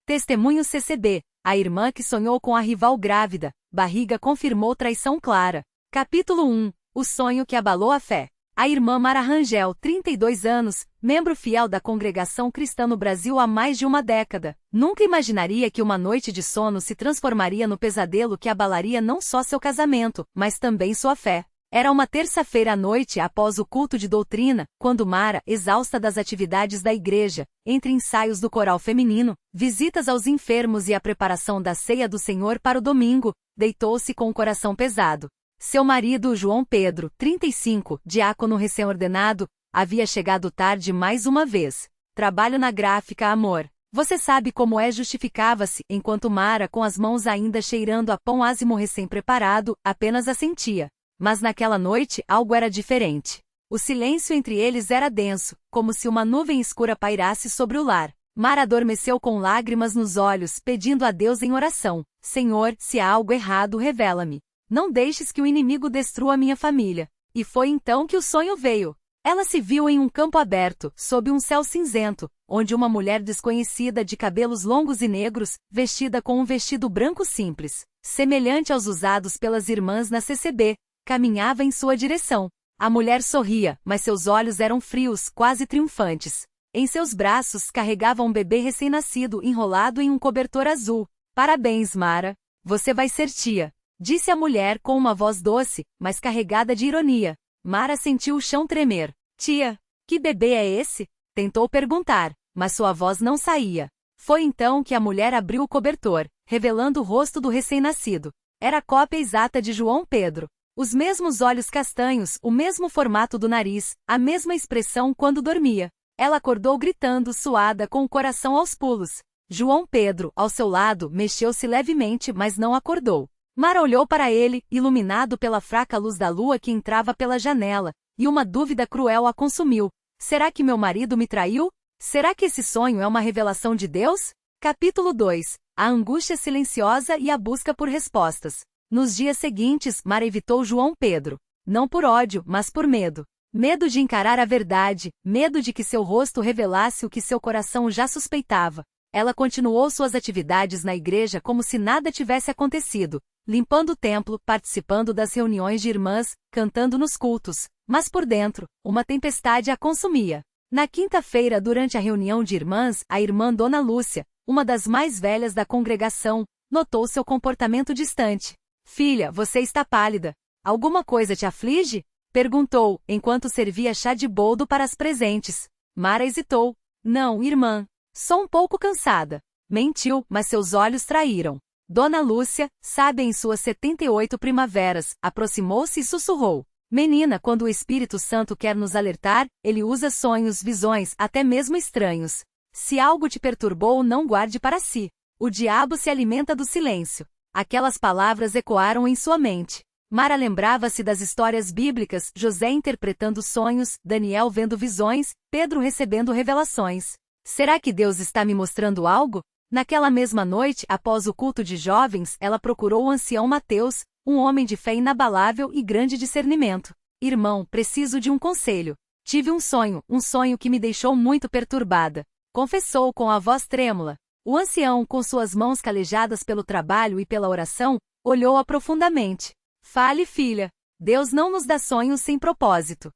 Testemunho CCB. A irmã que sonhou com a rival grávida. Barriga confirmou traição clara. Capítulo 1. O sonho que abalou a fé. A irmã Mara Rangel, 32 anos, membro fiel da congregação cristã no Brasil há mais de uma década, nunca imaginaria que uma noite de sono se transformaria no pesadelo que abalaria não só seu casamento, mas também sua fé. Era uma terça-feira à noite após o culto de doutrina, quando Mara, exausta das atividades da igreja, entre ensaios do coral feminino, visitas aos enfermos e a preparação da ceia do Senhor para o domingo, deitou-se com o coração pesado. Seu marido, João Pedro, 35, diácono recém-ordenado, havia chegado tarde mais uma vez. Trabalho na gráfica, amor. Você sabe como é, justificava-se, enquanto Mara, com as mãos ainda cheirando a pão ázimo recém-preparado, apenas assentia. Mas naquela noite algo era diferente. O silêncio entre eles era denso, como se uma nuvem escura pairasse sobre o lar. Mara adormeceu com lágrimas nos olhos, pedindo a Deus em oração: Senhor, se há algo errado, revela-me. Não deixes que o inimigo destrua minha família. E foi então que o sonho veio. Ela se viu em um campo aberto, sob um céu cinzento, onde uma mulher desconhecida de cabelos longos e negros, vestida com um vestido branco simples, semelhante aos usados pelas irmãs na CCB, caminhava em sua direção. A mulher sorria, mas seus olhos eram frios, quase triunfantes. Em seus braços carregava um bebê recém-nascido enrolado em um cobertor azul. Parabéns, Mara. Você vai ser tia, disse a mulher com uma voz doce, mas carregada de ironia. Mara sentiu o chão tremer. Tia, que bebê é esse? Tentou perguntar, mas sua voz não saía. Foi então que a mulher abriu o cobertor, revelando o rosto do recém-nascido. Era a cópia exata de João Pedro. Os mesmos olhos castanhos, o mesmo formato do nariz, a mesma expressão quando dormia. Ela acordou gritando, suada, com o coração aos pulos. João Pedro, ao seu lado, mexeu-se levemente, mas não acordou. Mara olhou para ele, iluminado pela fraca luz da lua que entrava pela janela, e uma dúvida cruel a consumiu. Será que meu marido me traiu? Será que esse sonho é uma revelação de Deus? Capítulo 2. A angústia silenciosa e a busca por respostas. Nos dias seguintes, Mara evitou João Pedro. Não por ódio, mas por medo. Medo de encarar a verdade, medo de que seu rosto revelasse o que seu coração já suspeitava. Ela continuou suas atividades na igreja como se nada tivesse acontecido, limpando o templo, participando das reuniões de irmãs, cantando nos cultos, mas por dentro, uma tempestade a consumia. Na quinta-feira, durante a reunião de irmãs, a irmã Dona Lúcia, uma das mais velhas da congregação, notou seu comportamento distante. Filha, você está pálida. Alguma coisa te aflige? Perguntou, enquanto servia chá de boldo para as presentes. Mara hesitou. Não, irmã. Sou um pouco cansada. Mentiu, mas seus olhos traíram. Dona Lúcia, sábia em suas 78 primaveras, aproximou-se e sussurrou. Menina, quando o Espírito Santo quer nos alertar, ele usa sonhos, visões, até mesmo estranhos. Se algo te perturbou, não guarde para si. O diabo se alimenta do silêncio. Aquelas palavras ecoaram em sua mente. Mara lembrava-se das histórias bíblicas, José interpretando sonhos, Daniel vendo visões, Pedro recebendo revelações. Será que Deus está me mostrando algo? Naquela mesma noite, após o culto de jovens, ela procurou o ancião Mateus, um homem de fé inabalável e grande discernimento. Irmão, preciso de um conselho. Tive um sonho que me deixou muito perturbada. Confessou com a voz trêmula. O ancião, com suas mãos calejadas pelo trabalho e pela oração, olhou-a profundamente. Fale, filha. Deus não nos dá sonhos sem propósito.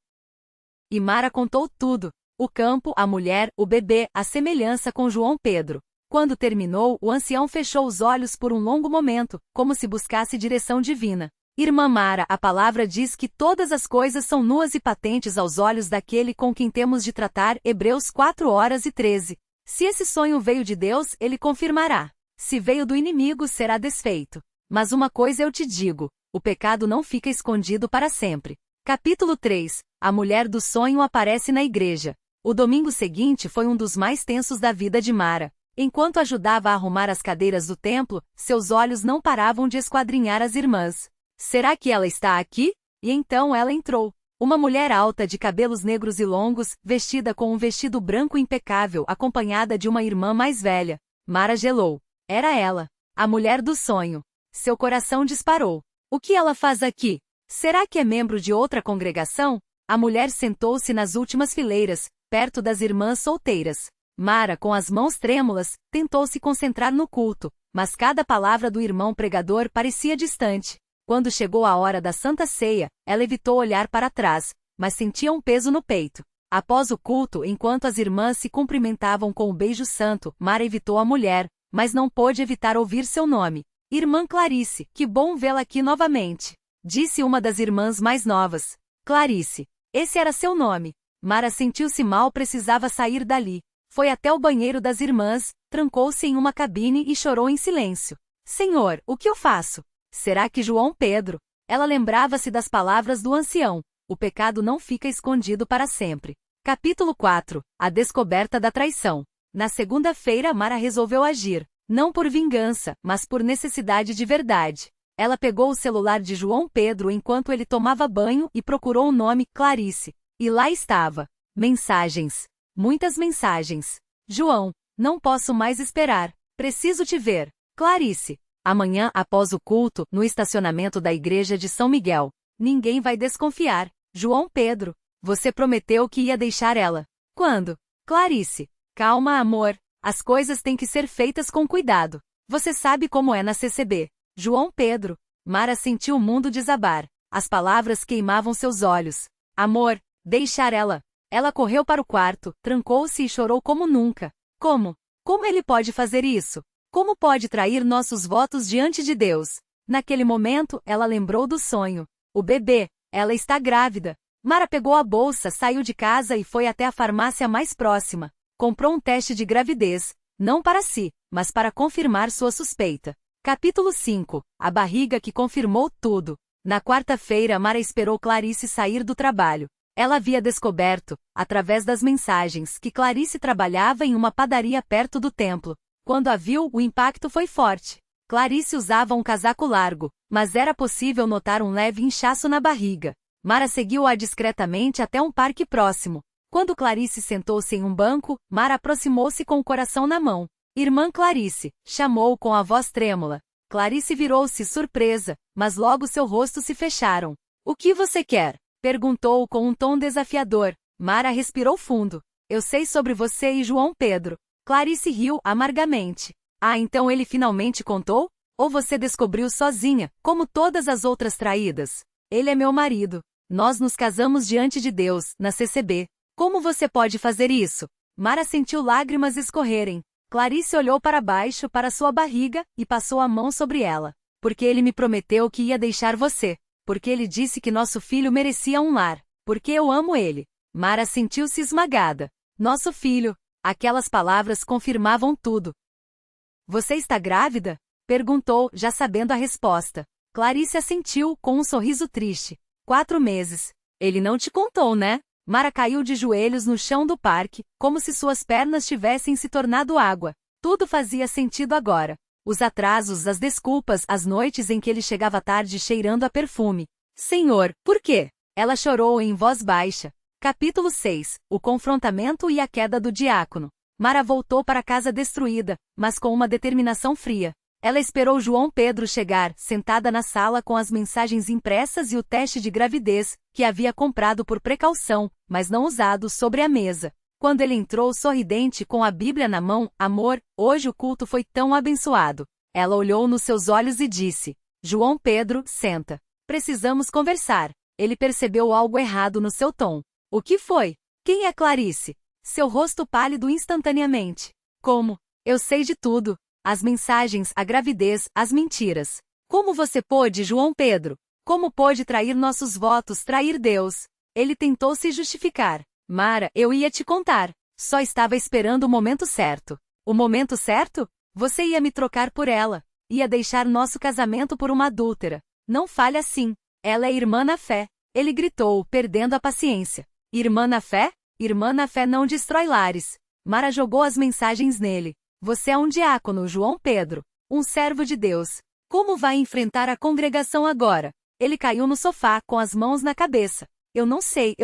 E Mara contou tudo. O campo, a mulher, o bebê, a semelhança com João Pedro. Quando terminou, o ancião fechou os olhos por um longo momento, como se buscasse direção divina. Irmã Mara, a palavra diz que todas as coisas são nuas e patentes aos olhos daquele com quem temos de tratar. Hebreus 4:13. Se esse sonho veio de Deus, ele confirmará. Se veio do inimigo, será desfeito. Mas uma coisa eu te digo, o pecado não fica escondido para sempre. Capítulo 3. A mulher do sonho aparece na igreja. O domingo seguinte foi um dos mais tensos da vida de Mara. Enquanto ajudava a arrumar as cadeiras do templo, seus olhos não paravam de esquadrinhar as irmãs. Será que ela está aqui? E então ela entrou. Uma mulher alta de cabelos negros e longos, vestida com um vestido branco impecável, acompanhada de uma irmã mais velha. Mara gelou. Era ela, a mulher do sonho. Seu coração disparou. O que ela faz aqui? Será que é membro de outra congregação? A mulher sentou-se nas últimas fileiras, perto das irmãs solteiras. Mara, com as mãos trêmulas, tentou se concentrar no culto, mas cada palavra do irmão pregador parecia distante. Quando chegou a hora da Santa Ceia, ela evitou olhar para trás, mas sentia um peso no peito. Após o culto, enquanto as irmãs se cumprimentavam com o beijo santo, Mara evitou a mulher, mas não pôde evitar ouvir seu nome. Irmã Clarice, que bom vê-la aqui novamente, disse uma das irmãs mais novas. Clarice. Esse era seu nome. Mara sentiu-se mal, precisava sair dali. Foi até o banheiro das irmãs, trancou-se em uma cabine e chorou em silêncio. Senhor, o que eu faço? Será que João Pedro? Ela lembrava-se das palavras do ancião. O pecado não fica escondido para sempre. Capítulo 4. A descoberta da traição. Na segunda-feira, Mara resolveu agir, não por vingança, mas por necessidade de verdade. Ela pegou o celular de João Pedro enquanto ele tomava banho e procurou o nome Clarice. E lá estava. Mensagens. Muitas mensagens. João, não posso mais esperar. Preciso te ver. Clarice. Amanhã, após o culto, no estacionamento da igreja de São Miguel. Ninguém vai desconfiar. João Pedro. Você prometeu que ia deixar ela. Quando? Clarice. Calma, amor. As coisas têm que ser feitas com cuidado. Você sabe como é na CCB. João Pedro. Mara sentiu o mundo desabar. As palavras queimavam seus olhos. Amor, deixar ela. Ela correu para o quarto, trancou-se e chorou como nunca. Como? Como ele pode fazer isso? Como pode trair nossos votos diante de Deus? Naquele momento, ela lembrou do sonho. O bebê. Ela está grávida. Mara pegou a bolsa, saiu de casa e foi até a farmácia mais próxima. Comprou um teste de gravidez, não para si, mas para confirmar sua suspeita. Capítulo 5. A barriga que confirmou tudo. Na quarta-feira, Mara esperou Clarice sair do trabalho. Ela havia descoberto, através das mensagens, que Clarice trabalhava em uma padaria perto do templo. Quando a viu, o impacto foi forte. Clarice usava um casaco largo, mas era possível notar um leve inchaço na barriga. Mara seguiu-a discretamente até um parque próximo. Quando Clarice sentou-se em um banco, Mara aproximou-se com o coração na mão. Irmã Clarice, chamou com a voz trêmula. Clarice virou-se surpresa, mas logo seu rosto se fecharam. O que você quer? Perguntou com um tom desafiador. Mara respirou fundo. Eu sei sobre você e João Pedro. Clarice riu amargamente. Ah, então ele finalmente contou? Ou você descobriu sozinha, como todas as outras traídas? Ele é meu marido. Nós nos casamos diante de Deus, na CCB. Como você pode fazer isso? Mara sentiu lágrimas escorrerem. Clarice olhou para baixo, para sua barriga, e passou a mão sobre ela. Porque ele me prometeu que ia deixar você. Porque ele disse que nosso filho merecia um lar. Porque eu amo ele. Mara sentiu-se esmagada. Nosso filho. Aquelas palavras confirmavam tudo. Você está grávida? Perguntou, já sabendo a resposta. Clarice assentiu, com um sorriso triste. 4 meses. Ele não te contou, né? Mara caiu de joelhos no chão do parque, como se suas pernas tivessem se tornado água. Tudo fazia sentido agora. Os atrasos, as desculpas, as noites em que ele chegava tarde cheirando a perfume. Senhor, por quê? Ela chorou em voz baixa. Capítulo 6. O confrontamento e a queda do diácono. Mara voltou para casa destruída, mas com uma determinação fria. Ela esperou João Pedro chegar, sentada na sala com as mensagens impressas e o teste de gravidez, que havia comprado por precaução, mas não usado, sobre a mesa. Quando ele entrou sorridente com a Bíblia na mão, amor, hoje o culto foi tão abençoado. Ela olhou nos seus olhos e disse, João Pedro, senta. Precisamos conversar. Ele percebeu algo errado no seu tom. O que foi? Quem é Clarice? Seu rosto pálido instantaneamente. Como? Eu sei de tudo. As mensagens, a gravidez, as mentiras. Como você pôde, João Pedro? Como pôde trair nossos votos, trair Deus? Ele tentou se justificar. Mara, eu ia te contar. Só estava esperando o momento certo. O momento certo? Você ia me trocar por ela. Ia deixar nosso casamento por uma adúltera. Não fale assim. Ela é irmã na fé. Ele gritou, perdendo a paciência. Irmã na fé? Irmã na fé não destrói lares. Mara jogou as mensagens nele. Você é um diácono, João Pedro. Um servo de Deus. Como vai enfrentar a congregação agora? Ele caiu no sofá, com as mãos na cabeça. Eu não sei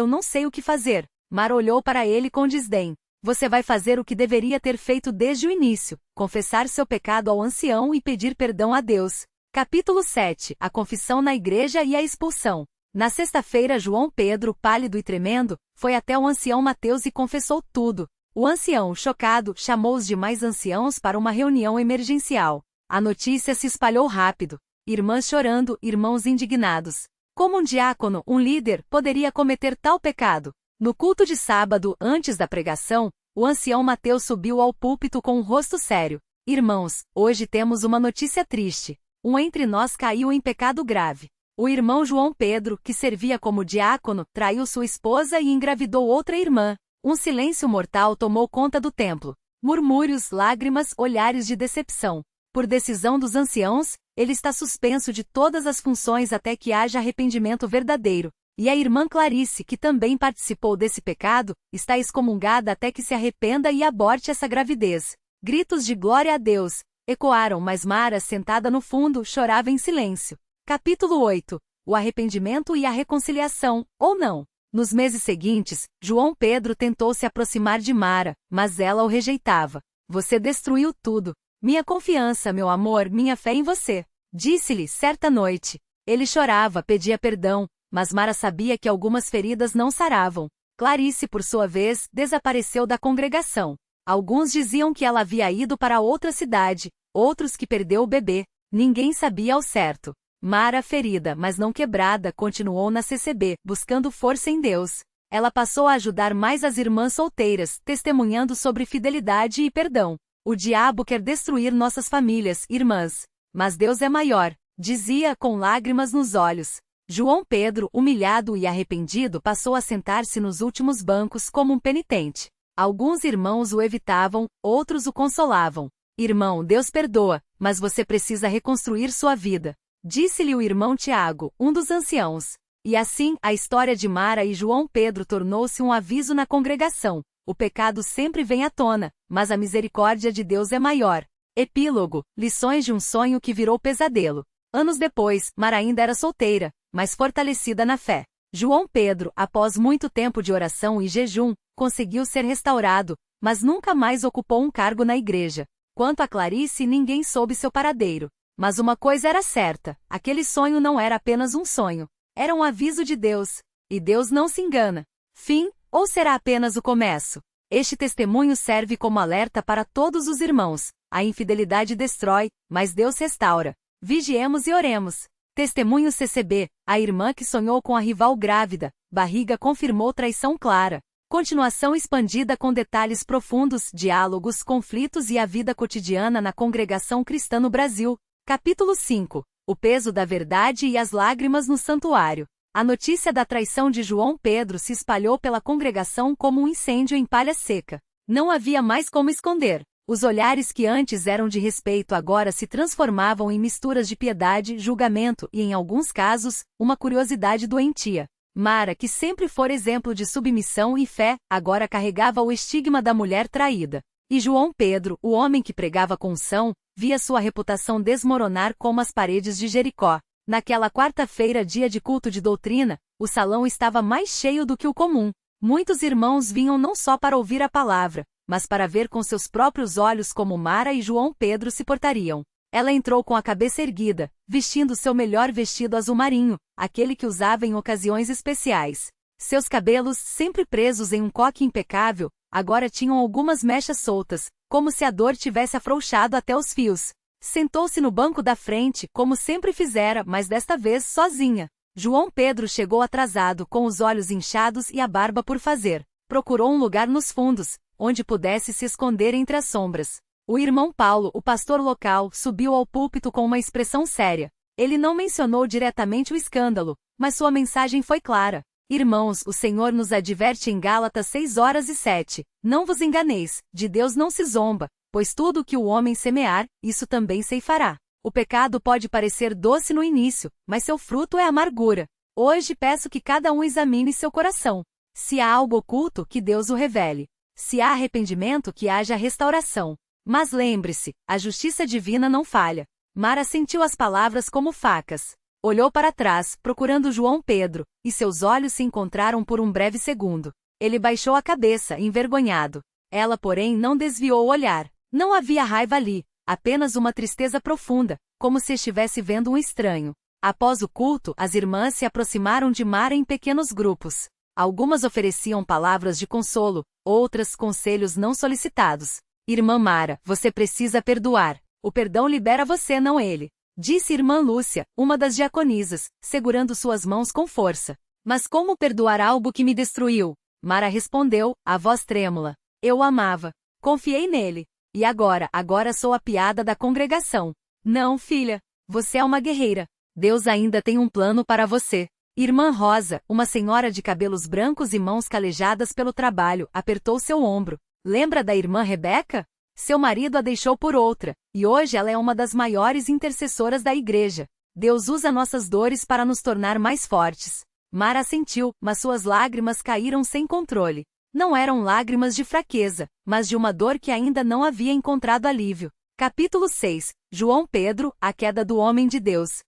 o que fazer. Mara olhou para ele com desdém. Você vai fazer o que deveria ter feito desde o início. Confessar seu pecado ao ancião e pedir perdão a Deus. Capítulo 7. A confissão na igreja e a expulsão. Na sexta-feira, João Pedro, pálido e tremendo, foi até o ancião Mateus e confessou tudo. O ancião, chocado, chamou os demais anciãos para uma reunião emergencial. A notícia se espalhou rápido. Irmãs chorando, irmãos indignados. Como um diácono, um líder, poderia cometer tal pecado? No culto de sábado, antes da pregação, o ancião Mateus subiu ao púlpito com um rosto sério. Irmãos, hoje temos uma notícia triste. Um entre nós caiu em pecado grave. O irmão João Pedro, que servia como diácono, traiu sua esposa e engravidou outra irmã. Um silêncio mortal tomou conta do templo. Murmúrios, lágrimas, olhares de decepção. Por decisão dos anciãos, ele está suspenso de todas as funções até que haja arrependimento verdadeiro. E a irmã Clarice, que também participou desse pecado, está excomungada até que se arrependa e aborte essa gravidez. Gritos de glória a Deus ecoaram, mas Mara, sentada no fundo, chorava em silêncio. Capítulo 8. O arrependimento e a reconciliação, ou não. Nos meses seguintes, João Pedro tentou se aproximar de Mara, mas ela o rejeitava. Você destruiu tudo. Minha confiança, meu amor, minha fé em você. Disse-lhe certa noite. Ele chorava, pedia perdão, mas Mara sabia que algumas feridas não saravam. Clarice, por sua vez, desapareceu da congregação. Alguns diziam que ela havia ido para outra cidade, outros que perdeu o bebê. Ninguém sabia ao certo. Mara, ferida, mas não quebrada, continuou na CCB, buscando força em Deus. Ela passou a ajudar mais as irmãs solteiras, testemunhando sobre fidelidade e perdão. O diabo quer destruir nossas famílias, irmãs. Mas Deus é maior, dizia com lágrimas nos olhos. João Pedro, humilhado e arrependido, passou a sentar-se nos últimos bancos como um penitente. Alguns irmãos o evitavam, outros o consolavam. Irmão, Deus perdoa, mas você precisa reconstruir sua vida. Disse-lhe o irmão Tiago, um dos anciãos. E assim, a história de Mara e João Pedro tornou-se um aviso na congregação. O pecado sempre vem à tona, mas a misericórdia de Deus é maior. Epílogo, lições de um sonho que virou pesadelo. Anos depois, Mara ainda era solteira, mas fortalecida na fé. João Pedro, após muito tempo de oração e jejum, conseguiu ser restaurado, mas nunca mais ocupou um cargo na igreja. Quanto a Clarice, ninguém soube seu paradeiro. Mas uma coisa era certa, aquele sonho não era apenas um sonho. Era um aviso de Deus. E Deus não se engana. Fim, ou será apenas o começo? Este testemunho serve como alerta para todos os irmãos. A infidelidade destrói, mas Deus restaura. Vigiemos e oremos. Testemunho CCB, a irmã que sonhou com a rival grávida, barriga confirmou traição clara. Continuação expandida com detalhes profundos, diálogos, conflitos e a vida cotidiana na congregação cristã no Brasil. Capítulo 5. O peso da verdade e as lágrimas no santuário. A notícia da traição de João Pedro se espalhou pela congregação como um incêndio em palha seca. Não havia mais como esconder. Os olhares que antes eram de respeito agora se transformavam em misturas de piedade, julgamento e, em alguns casos, uma curiosidade doentia. Mara, que sempre fora exemplo de submissão e fé, agora carregava o estigma da mulher traída. E João Pedro, o homem que pregava com unção, via sua reputação desmoronar como as paredes de Jericó. Naquela quarta-feira, dia de culto de doutrina, o salão estava mais cheio do que o comum. Muitos irmãos vinham não só para ouvir a palavra, mas para ver com seus próprios olhos como Mara e João Pedro se portariam. Ela entrou com a cabeça erguida, vestindo seu melhor vestido azul marinho, aquele que usava em ocasiões especiais. Seus cabelos, sempre presos em um coque impecável, agora tinham algumas mechas soltas, como se a dor tivesse afrouxado até os fios. Sentou-se no banco da frente, como sempre fizera, mas desta vez sozinha. João Pedro chegou atrasado, com os olhos inchados e a barba por fazer. Procurou um lugar nos fundos, onde pudesse se esconder entre as sombras. O irmão Paulo, o pastor local, subiu ao púlpito com uma expressão séria. Ele não mencionou diretamente o escândalo, mas sua mensagem foi clara. Irmãos, o Senhor nos adverte em Gálatas 6:7. Não vos enganeis, de Deus não se zomba, pois tudo o que o homem semear, isso também ceifará. O pecado pode parecer doce no início, mas seu fruto é amargura. Hoje peço que cada um examine seu coração. Se há algo oculto, que Deus o revele. Se há arrependimento, que haja restauração. Mas lembre-se, a justiça divina não falha. Mara sentiu as palavras como facas. Olhou para trás, procurando João Pedro, e seus olhos se encontraram por um breve segundo. Ele baixou a cabeça, envergonhado. Ela, porém, não desviou o olhar. Não havia raiva ali, apenas uma tristeza profunda, como se estivesse vendo um estranho. Após o culto, as irmãs se aproximaram de Mara em pequenos grupos. Algumas ofereciam palavras de consolo, outras conselhos não solicitados. Irmã Mara, você precisa perdoar. O perdão libera você, não ele. Disse irmã Lúcia, uma das diaconisas, segurando suas mãos com força. Mas como perdoar algo que me destruiu? Mara respondeu, a voz trêmula. Eu o amava. Confiei nele. E agora sou a piada da congregação. Não, filha. Você é uma guerreira. Deus ainda tem um plano para você. Irmã Rosa, uma senhora de cabelos brancos e mãos calejadas pelo trabalho, apertou seu ombro. Lembra da irmã Rebeca? Seu marido a deixou por outra, e hoje ela é uma das maiores intercessoras da igreja. Deus usa nossas dores para nos tornar mais fortes. Mara assentiu, mas suas lágrimas caíram sem controle. Não eram lágrimas de fraqueza, mas de uma dor que ainda não havia encontrado alívio. Capítulo 6. João Pedro, a queda do homem de Deus.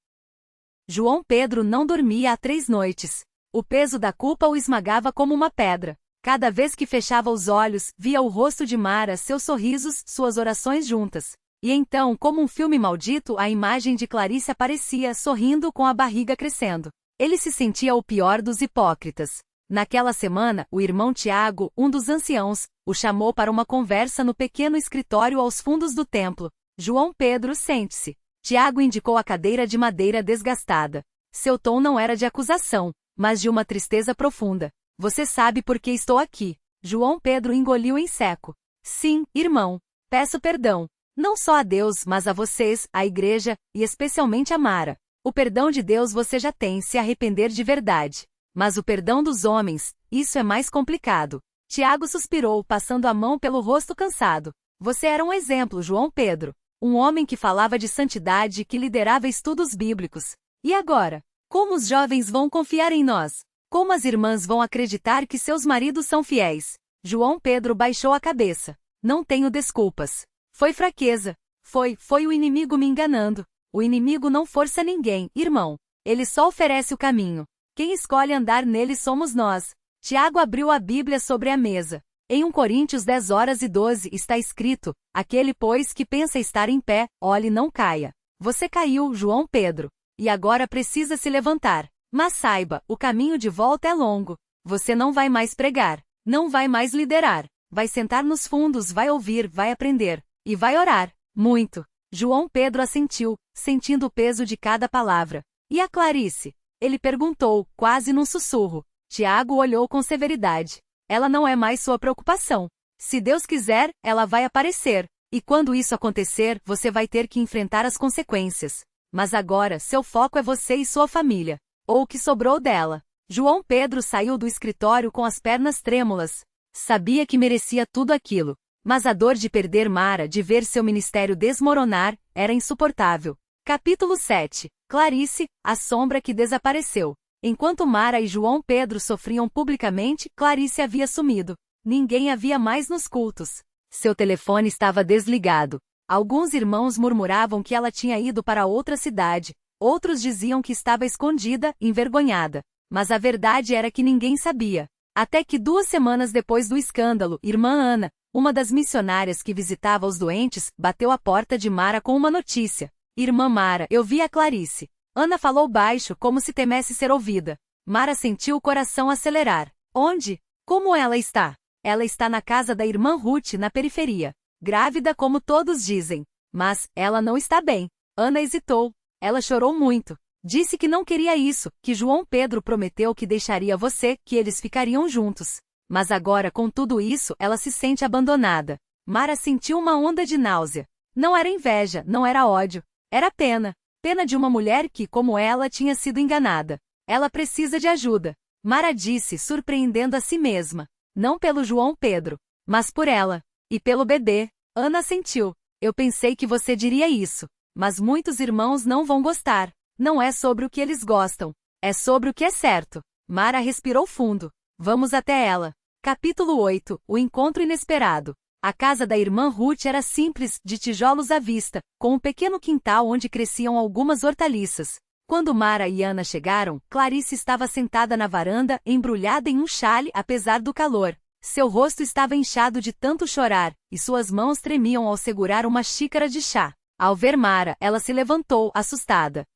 João Pedro não dormia há 3 noites. O peso da culpa o esmagava como uma pedra. Cada vez que fechava os olhos, via o rosto de Mara, seus sorrisos, suas orações juntas. E então, como um filme maldito, a imagem de Clarice aparecia, sorrindo com a barriga crescendo. Ele se sentia o pior dos hipócritas. Naquela semana, o irmão Tiago, um dos anciãos, o chamou para uma conversa no pequeno escritório aos fundos do templo. João Pedro, sente-se. Tiago indicou a cadeira de madeira desgastada. Seu tom não era de acusação, mas de uma tristeza profunda. Você sabe por que estou aqui. João Pedro engoliu em seco. Sim, irmão. Peço perdão. Não só a Deus, mas a vocês, a igreja, e especialmente a Mara. O perdão de Deus você já tem se arrepender de verdade. Mas o perdão dos homens, isso é mais complicado. Tiago suspirou, passando a mão pelo rosto cansado. Você era um exemplo, João Pedro. Um homem que falava de santidade e que liderava estudos bíblicos. E agora? Como os jovens vão confiar em nós? Como as irmãs vão acreditar que seus maridos são fiéis? João Pedro baixou a cabeça. Não tenho desculpas. Foi fraqueza. Foi o inimigo me enganando. O inimigo não força ninguém, irmão. Ele só oferece o caminho. Quem escolhe andar nele somos nós. Tiago abriu a Bíblia sobre a mesa. Em 1 Coríntios 10:12 está escrito, aquele pois que pensa estar em pé, olhe e não caia. Você caiu, João Pedro. E agora precisa se levantar. Mas saiba, o caminho de volta é longo. Você não vai mais pregar. Não vai mais liderar. Vai sentar nos fundos, vai ouvir, vai aprender. E vai orar. Muito. João Pedro assentiu, sentindo o peso de cada palavra. E a Clarice? Ele perguntou, quase num sussurro. Tiago olhou com severidade. Ela não é mais sua preocupação. Se Deus quiser, ela vai aparecer. E quando isso acontecer, você vai ter que enfrentar as consequências. Mas agora, seu foco é você e sua família. Ou o que sobrou dela. João Pedro saiu do escritório com as pernas trêmulas. Sabia que merecia tudo aquilo. Mas a dor de perder Mara, de ver seu ministério desmoronar, era insuportável. Capítulo 7. Clarice, a sombra que desapareceu. Enquanto Mara e João Pedro sofriam publicamente, Clarice havia sumido. Ninguém havia mais nos cultos. Seu telefone estava desligado. Alguns irmãos murmuravam que ela tinha ido para outra cidade. Outros diziam que estava escondida, envergonhada. Mas a verdade era que ninguém sabia. Até que 2 semanas depois do escândalo, irmã Ana, uma das missionárias que visitava os doentes, bateu à porta de Mara com uma notícia. Irmã Mara, eu vi a Clarice. Ana falou baixo, como se temesse ser ouvida. Mara sentiu o coração acelerar. Onde? Como ela está? Ela está na casa da irmã Ruth, na periferia. Grávida como todos dizem. Mas, ela não está bem. Ana hesitou. Ela chorou muito. Disse que não queria isso, que João Pedro prometeu que deixaria você, que eles ficariam juntos. Mas agora, com tudo isso, ela se sente abandonada. Mara sentiu uma onda de náusea. Não era inveja, não era ódio. Era pena. Pena de uma mulher que, como ela, tinha sido enganada. Ela precisa de ajuda. Mara disse, surpreendendo a si mesma. Não pelo João Pedro, mas por ela. E pelo bebê. Ana sentiu. Eu pensei que você diria isso. Mas muitos irmãos não vão gostar. Não é sobre o que eles gostam. É sobre o que é certo. Mara respirou fundo. Vamos até ela. Capítulo 8. O encontro inesperado. A casa da irmã Ruth era simples, de tijolos à vista, com um pequeno quintal onde cresciam algumas hortaliças. Quando Mara e Ana chegaram, Clarice estava sentada na varanda, embrulhada em um xale apesar do calor. Seu rosto estava inchado de tanto chorar, e suas mãos tremiam ao segurar uma xícara de chá. Ao ver Mara, ela se levantou, assustada.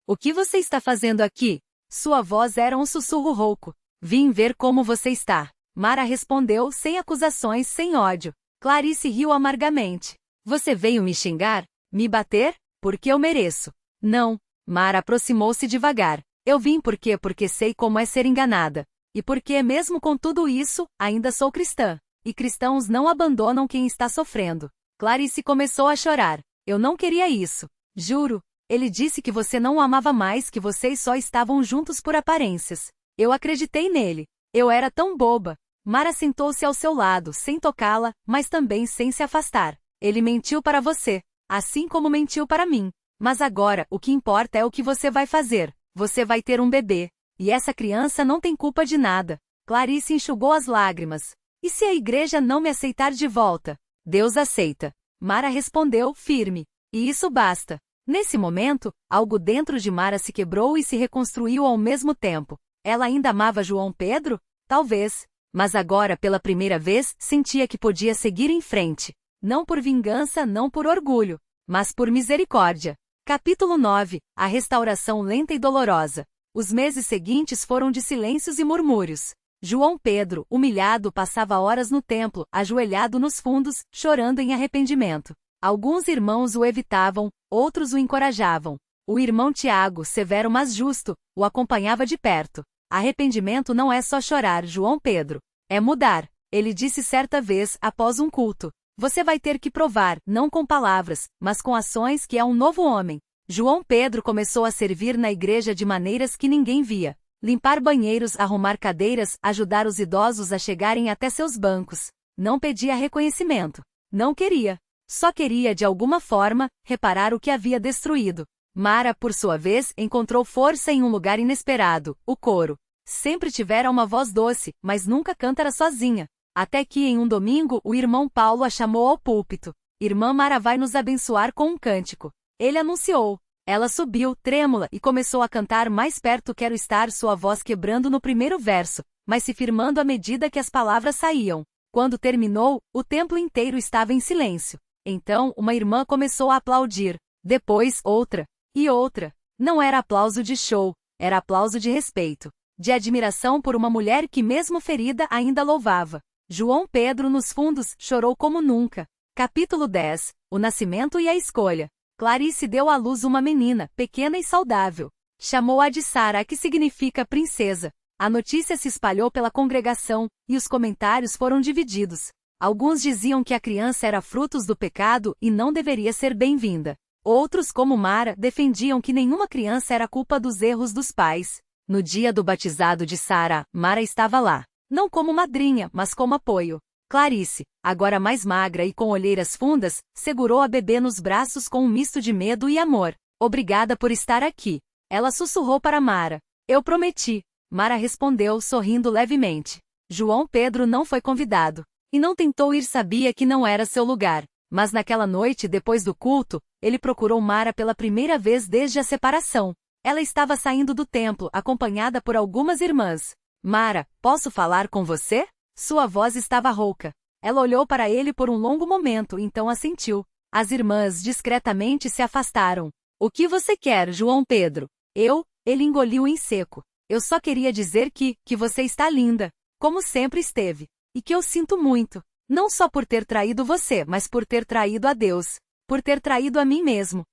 O que você está fazendo aqui? Sua voz era um sussurro rouco. Vim ver como você está. Mara respondeu sem acusações, sem ódio. Clarice riu amargamente. Você veio me xingar? Me bater? Porque eu mereço. Não. Mara aproximou-se devagar. Eu vim porque sei como é ser enganada. E porque, mesmo com tudo isso, ainda sou cristã. E cristãos não abandonam quem está sofrendo. Clarice começou a chorar. Eu não queria isso. Juro. Ele disse que você não o amava mais, que vocês só estavam juntos por aparências. Eu acreditei nele. Eu era tão boba. Mara sentou-se ao seu lado, sem tocá-la, mas também sem se afastar. Ele mentiu para você, assim como mentiu para mim. Mas agora, o que importa é o que você vai fazer. Você vai ter um bebê. E essa criança não tem culpa de nada. Clarice enxugou as lágrimas. E se a igreja não me aceitar de volta? Deus aceita. Mara respondeu, firme. E isso basta. Nesse momento, algo dentro de Mara se quebrou e se reconstruiu ao mesmo tempo. Ela ainda amava João Pedro? Talvez. Mas agora, pela primeira vez, sentia que podia seguir em frente. Não por vingança, não por orgulho, mas por misericórdia. Capítulo 9. A restauração lenta e dolorosa. Os meses seguintes foram de silêncios e murmúrios. João Pedro, humilhado, passava horas no templo, ajoelhado nos fundos, chorando em arrependimento. Alguns irmãos o evitavam, outros o encorajavam. O irmão Tiago, severo mas justo, o acompanhava de perto. Arrependimento não é só chorar, João Pedro. É mudar. Ele disse certa vez, após um culto. Você vai ter que provar, não com palavras, mas com ações, que é um novo homem. João Pedro começou a servir na igreja de maneiras que ninguém via. Limpar banheiros, arrumar cadeiras, ajudar os idosos a chegarem até seus bancos. Não pedia reconhecimento. Não queria. Só queria, de alguma forma, reparar o que havia destruído. Mara, por sua vez, encontrou força em um lugar inesperado, o coro. Sempre tivera uma voz doce, mas nunca cantara sozinha. Até que, em um domingo, o irmão Paulo a chamou ao púlpito. Irmã Mara vai nos abençoar com um cântico. Ele anunciou. Ela subiu, trêmula, e começou a cantar mais perto. Quero estar, sua voz quebrando no primeiro verso, mas se firmando à medida que as palavras saíam. Quando terminou, o templo inteiro estava em silêncio. Então, uma irmã começou a aplaudir. Depois, outra. E outra. Não era aplauso de show, era aplauso de respeito. De admiração por uma mulher que, mesmo ferida, ainda louvava. João Pedro, nos fundos, chorou como nunca. Capítulo 10. O nascimento e a escolha. Clarice deu à luz uma menina, pequena e saudável. Chamou-a de Sara, que significa princesa. A notícia se espalhou pela congregação, e os comentários foram divididos. Alguns diziam que a criança era frutos do pecado e não deveria ser bem-vinda. Outros, como Mara, defendiam que nenhuma criança era culpa dos erros dos pais. No dia do batizado de Sara, Mara estava lá. Não como madrinha, mas como apoio. Clarice, agora mais magra e com olheiras fundas, segurou a bebê nos braços com um misto de medo e amor. Obrigada por estar aqui. Ela sussurrou para Mara. Eu prometi. Mara respondeu, sorrindo levemente. João Pedro não foi convidado. E não tentou ir, sabia que não era seu lugar. Mas naquela noite, depois do culto, ele procurou Mara pela primeira vez desde a separação. Ela estava saindo do templo, acompanhada por algumas irmãs. Mara, posso falar com você? Sua voz estava rouca. Ela olhou para ele por um longo momento, então assentiu. As irmãs discretamente se afastaram. O que você quer, João Pedro? Ele engoliu em seco. Eu só queria dizer que você está linda, como sempre esteve. E que eu sinto muito. Não só por ter traído você, mas por ter traído a Deus. Por ter traído a mim mesmo.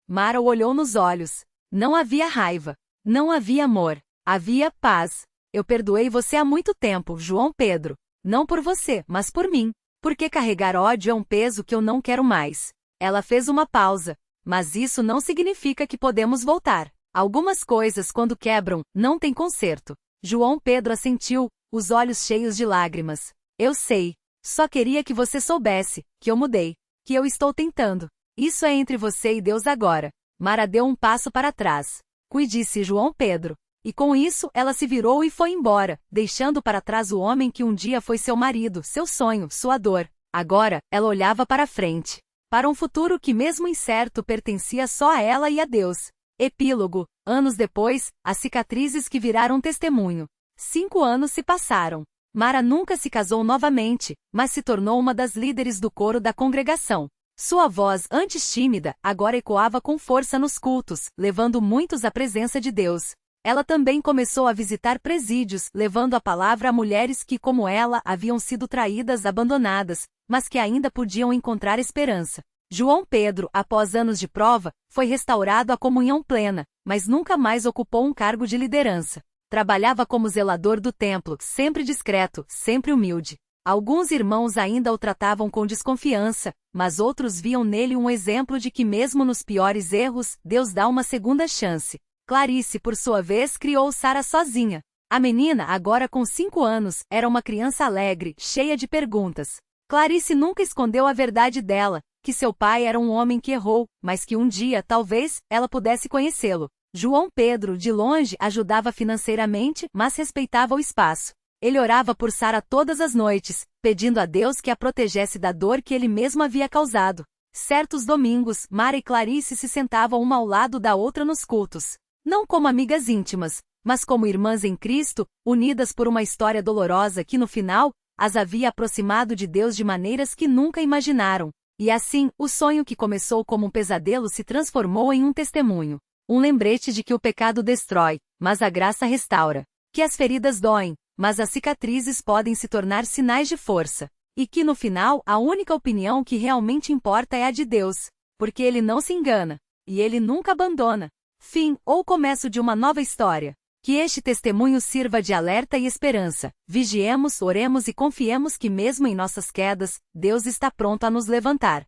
Mara o olhou nos olhos. Não havia raiva. Não havia amor. Havia paz. Eu perdoei você há muito tempo, João Pedro. Não por você, mas por mim. Porque carregar ódio é um peso que eu não quero mais. Ela fez uma pausa. Mas isso não significa que podemos voltar. Algumas coisas, quando quebram, não tem conserto. João Pedro assentiu, os olhos cheios de lágrimas. Eu sei. Só queria que você soubesse, que eu mudei. Que eu estou tentando. Isso é entre você e Deus agora. Mara deu um passo para trás. Cuide-se, João Pedro. E com isso, ela se virou e foi embora, deixando para trás o homem que um dia foi seu marido, seu sonho, sua dor. Agora, ela olhava para frente. Para um futuro que, mesmo incerto, pertencia só a ela e a Deus. Epílogo. Anos depois, as cicatrizes que viraram testemunho. 5 anos se passaram. Mara nunca se casou novamente, mas se tornou uma das líderes do coro da congregação. Sua voz, antes tímida, agora ecoava com força nos cultos, levando muitos à presença de Deus. Ela também começou a visitar presídios, levando a palavra a mulheres que, como ela, haviam sido traídas, abandonadas, mas que ainda podiam encontrar esperança. João Pedro, após anos de prova, foi restaurado à comunhão plena, mas nunca mais ocupou um cargo de liderança. Trabalhava como zelador do templo, sempre discreto, sempre humilde. Alguns irmãos ainda o tratavam com desconfiança, mas outros viam nele um exemplo de que mesmo nos piores erros, Deus dá uma segunda chance. Clarice, por sua vez, criou Sara sozinha. A menina, agora com 5 anos, era uma criança alegre, cheia de perguntas. Clarice nunca escondeu a verdade dela, que seu pai era um homem que errou, mas que um dia, talvez, ela pudesse conhecê-lo. João Pedro, de longe, ajudava financeiramente, mas respeitava o espaço. Ele orava por Sara todas as noites, pedindo a Deus que a protegesse da dor que ele mesmo havia causado. Certos domingos, Mara e Clarice se sentavam uma ao lado da outra nos cultos. Não como amigas íntimas, mas como irmãs em Cristo, unidas por uma história dolorosa que no final, as havia aproximado de Deus de maneiras que nunca imaginaram. E assim, o sonho que começou como um pesadelo se transformou em um testemunho. Um lembrete de que o pecado destrói, mas a graça restaura. Que as feridas doem, mas as cicatrizes podem se tornar sinais de força. E que no final, a única opinião que realmente importa é a de Deus. Porque Ele não se engana. E Ele nunca abandona. Fim, ou começo de uma nova história. Que este testemunho sirva de alerta e esperança. Vigiemos, oremos e confiemos que mesmo em nossas quedas, Deus está pronto a nos levantar.